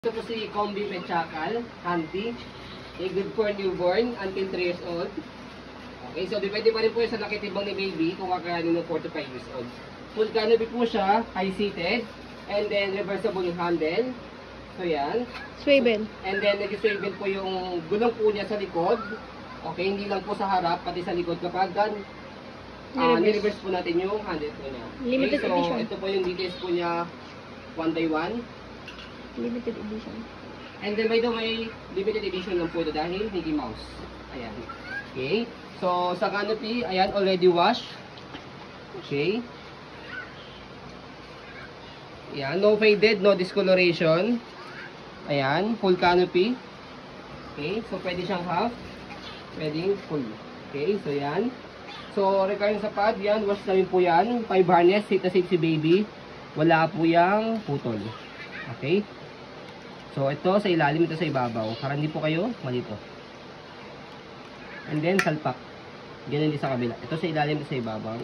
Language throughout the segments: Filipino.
Ito po si Combi Pechakal, Auntie. Good for newborn until 3 years old. Okay, so depende pa rin po sa nakitibang ni baby kung kakayanin ng 4 to 5 years old. Full canopy po siya, high-seated, and then reversible yung handle. So yan. Swivel. And then nag-swivel po yung gulong po niya sa likod. Okay, hindi lang po sa harap, pati sa likod kapag nireverse po natin yung handle po niya. Limited so, edition. Ito po yung details po niya 1 by 1. Limited edition. And then by the way, limited edition lang po ito dahil Mickey Mouse. Ayan. Okay. So sa canopy, ayan, already washed. Okay. Ayan, no faded, no discoloration. Ayan, full canopy. Okay, so pwede siyang half, pwedeng full. Okay, so yan. So regarding sa pad, yan, wash namin po yan. 5 harness, safe na safe si baby. Wala po yung putol. Okay. So, ito sa ilalim, ito sa ibabaw. Para hindi po kayo malito. And then, salpak. Ganun din sa kabila. Ito sa ilalim, ito sa ibabaw.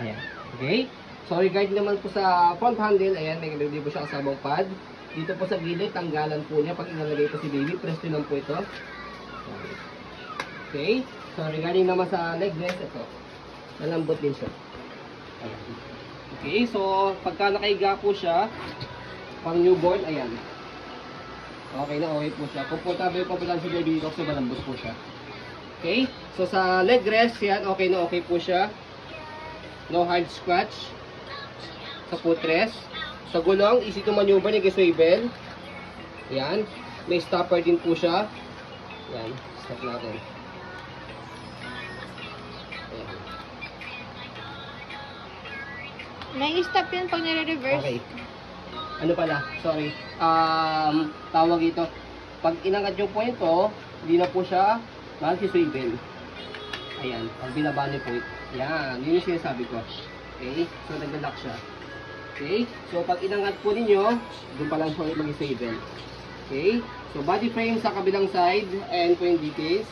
Ayan. Okay? So, regarding naman po sa front handle, ayan, may hindi po siya kasabang pad. Dito po sa gilid, tanggalan po niya. Pag inalagay po si baby, press nyo lang po ito. Okay? So, regarding naman sa leg rest, ito. Malambot din siya. Ayan. Okay, so pagka nakaiga po siya, pang newborn, ayan. Okay na, okay po siya. Komportable po sa baby dito kasi malambot po siya. Okay, so sa leg rest, yan, okay na, okay po siya. No hard scratch. Sa footrest. Sa gulong, easy to maneuver, nag-swivel. Yan, may stopper din po siya. Yan, stop natin. Ayan. Nai-stop yun pag nire-reverse. Okay. Ano pala? Sorry. Tawag ito. Pag inangat yung point ko, hindi na po siya mag-swivel. Ayan. Pag binaba niyo po. Yan. Yun yung sinasabi ko. Okay. So, nag-lock siya. Okay. So, pag inangat po ninyo, doon pa lang siya mag-swivel. Okay. So, body frame sa kabilang side. Ayan po yung details.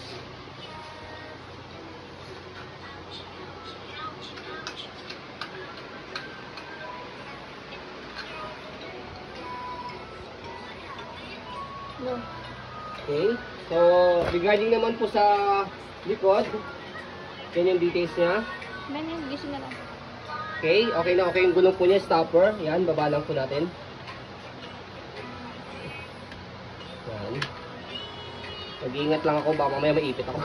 No. Okay. So, regarding naman po sa likod, yan yung details niya. Ganyan, gising na lang. Okay. Okay na okay yung gulong po niya. Stopper. Yan. Baba lang po natin. Yan. Mag-iingat lang ako. Baka mamaya maipit ako.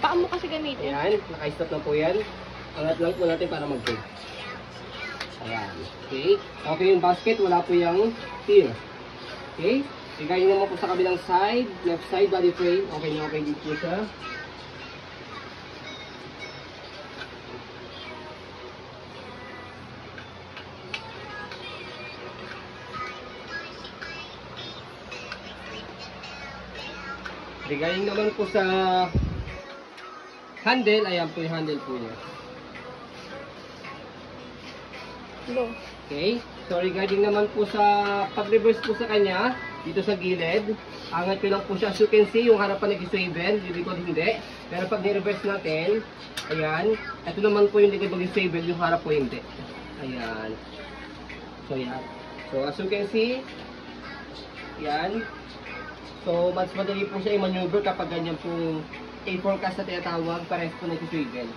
Paa mo kasi gamitin. Ayan. Naka-stop na po yan. Angat lang po natin para mag-go. Ayan. Okay. Okay yung basket. Wala po yung tear. Okay. Regarding naman po sa kabilang side, left side, body frame, okay na okay dito po siya. Regarding naman po sa handle, ayan po yung handle po niya. Low. Okay, so regarding naman po sa pag-reverse po sa kanya, dito sa gilid, angat nyo lang po siya. As you can see, yung harapan nag-swivel, yung likod hindi. Pero pag ni-reverse natin, ayan, ito naman po yung likod mag-swivel, yung harap po hindi. Ayan. So, yan. So, as you can see, yan. So, mas madali po siya i-maneuver kapag ganyan pong A4cast na tinatawag, pares po nag-swivel.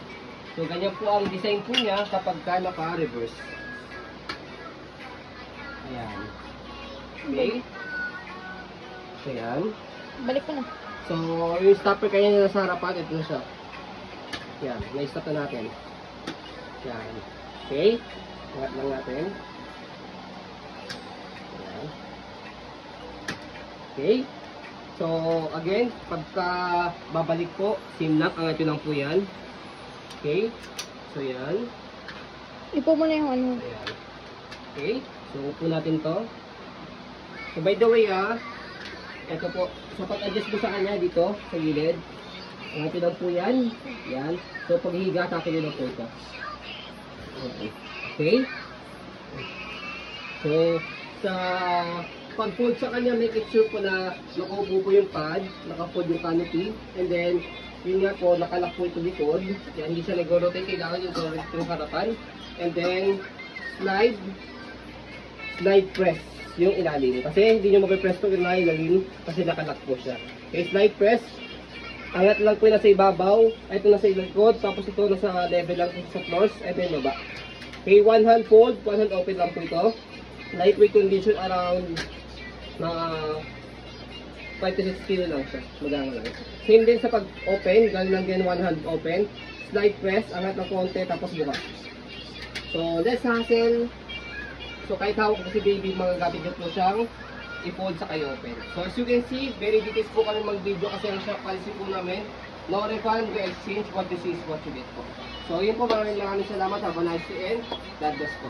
So, ganyan po ang design po niya kapag ka naka-reverse. Ayan. Okay. So, yan. Balik ko na. So, yung stopper kanya na nasa harapan, ito na siya. Yan. Na-stop na natin. Yan. Okay. Angat lang natin. Yan. Okay. So, again, pagka babalik po, same lock, angat yun lang po yan. Okay. So, yan. Ipo mo na yung ano. Ayan. Okay. So, upo natin to. So, by the way, ito po. So, pag-adjust po sa kanya dito, sa gilid. Angat lang po yan. Yan. So, paghihiga sa akin lang po ito. Okay. Okay. So, sa pag-fold sa kanya, make it sure po na nakaupo po yung pad, naka-fold yung canopy, and then, yun nga po, nakalak po ito likod. Yan, hindi siya nag-rotate, kailangan yung rotate yung harapan. And then, slide. slide press yung ilalim. Kasi hindi nyo mapipress ito yung ilalim kasi nakalock po siya. Okay, slide press. Angat lang po yung nasa ibabaw. Ito nasa likod. Tapos ito nasa level lang po sa floors. Ito yung baba. Okay, one hand fold, one hand open lang po ito. Lightweight condition around mga 5 to 6 kilo lang siya. Magang lang. Same din sa pag-open. Galing lang din one hand open. Slide press. Angat ng konti. Tapos buka. So, less hassle. So, kahit hawak ko si baby, mga gamit nyo po siyang i-fold sa kayo open. So, as you can see, very details po kami mag-video kasi ang shop policy po namin. No refund, no exchange, what you see is what you get po. So, yun po, maraming salamat. Have a nice day and God bless po.